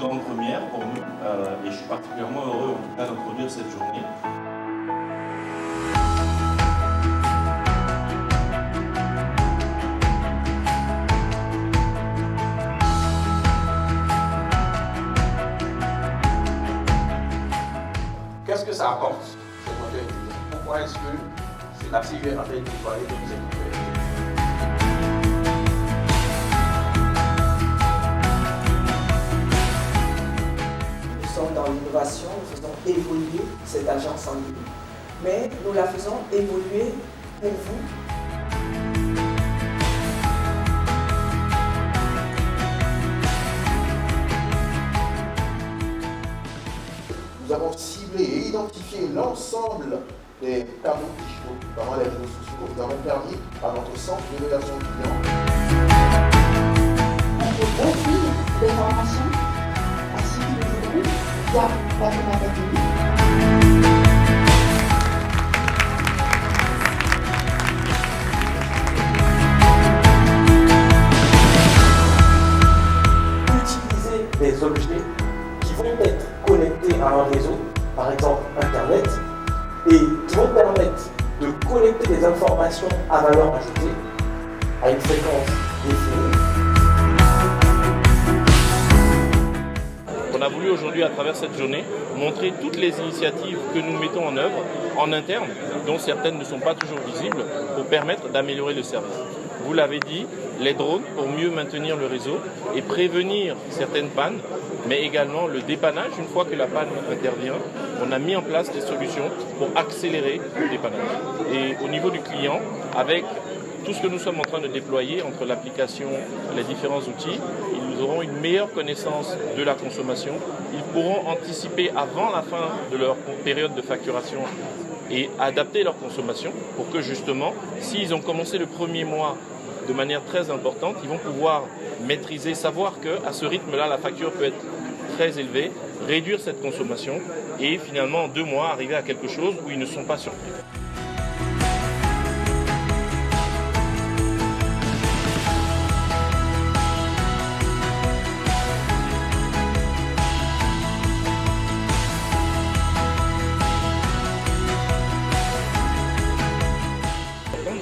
grande première pour nous et je suis particulièrement heureux en tout cas d'introduire cette journée. Qu'est-ce que ça apporte, ce modèle? Pourquoi est-ce que c'est la CIE en train de déployer de nous écouter? Nous sommes dans l'innovation, nous faisons évoluer cette agence en ligne. Mais nous la faisons évoluer pour vous. Nous avons ciblé et identifié l'ensemble des canaux digitaux, notamment les réseaux sociaux. Nous avons permis à notre centre de relation client de offrir des formations à ceux qui le veulent via la Académie. Utiliser des objets qui vont être connectés à un réseau, par exemple Internet, et qui vont permettre de collecter des informations à valeur ajoutée à une fréquence définie. On a voulu aujourd'hui, à travers cette journée, montrer toutes les initiatives que nous mettons en œuvre en interne, dont certaines ne sont pas toujours visibles, pour permettre d'améliorer le service. Vous l'avez dit, les drones pour mieux maintenir le réseau et prévenir certaines pannes, mais également le dépannage. Une fois que la panne intervient, on a mis en place des solutions pour accélérer le dépannage. Et au niveau du client, avec tout ce que nous sommes en train de déployer entre l'application, les différents outils, ils auront une meilleure connaissance de la consommation. Ils pourront anticiper avant la fin de leur période de facturation et adapter leur consommation pour que justement, s'ils ont commencé le premier mois de manière très importante, ils vont pouvoir maîtriser, savoir qu'à ce rythme-là, la facture peut être très élevée, réduire cette consommation et finalement en 2 mois arriver à quelque chose où ils ne sont pas surpris.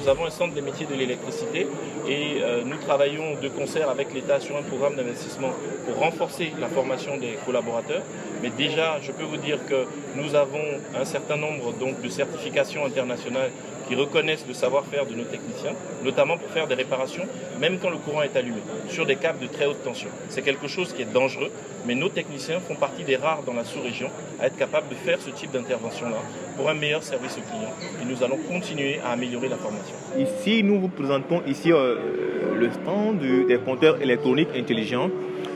Nous avons un centre des métiers de l'électricité et nous travaillons de concert avec l'État sur un programme d'investissement pour renforcer la formation des collaborateurs. Mais déjà, je peux vous dire que nous avons un certain nombre de certifications internationales qui reconnaissent le savoir-faire de nos techniciens, notamment pour faire des réparations, même quand le courant est allumé, sur des câbles de très haute tension. C'est quelque chose qui est dangereux, mais nos techniciens font partie des rares dans la sous-région à être capables de faire ce type d'intervention-là pour un meilleur service aux clients. Et nous allons continuer à améliorer la formation. Ici, nous vous présentons ici le stand des compteurs électroniques intelligents.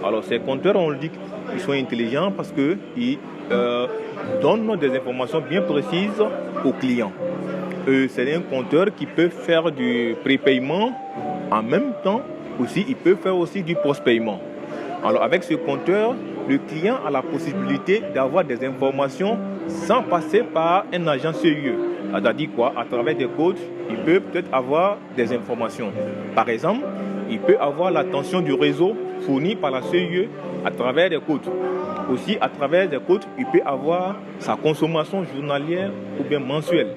Alors ces compteurs, on dit qu'ils sont intelligents parce qu'ils donnent des informations bien précises aux clients. C'est un compteur qui peut faire du prépaiement en même temps aussi, il peut faire aussi du post-paiement. Alors avec ce compteur, le client a la possibilité d'avoir des informations sans passer par un agent sérieux. C'est-à-dire quoi? À travers des codes, il peut peut-être avoir des informations. Par exemple, il peut avoir la tension du réseau fournie par la CIE à travers des codes. Aussi, à travers des codes, il peut avoir sa consommation journalière ou bien mensuelle.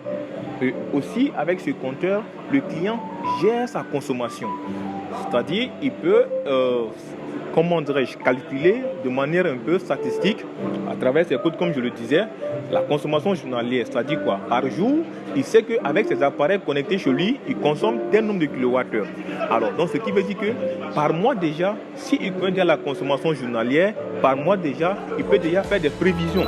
Et aussi, avec ce compteur, le client gère sa consommation. C'est-à-dire, il peut, calculer de manière un peu statistique, à travers ces codes, comme je le disais, la consommation journalière. C'est-à-dire quoi? Par jour, il sait qu'avec ses appareils connectés chez lui, il consomme tel nombre de kilowattheures. Alors, donc, ce qui veut dire que par mois déjà, s'il connaît déjà la consommation journalière, par mois déjà, il peut déjà faire des prévisions.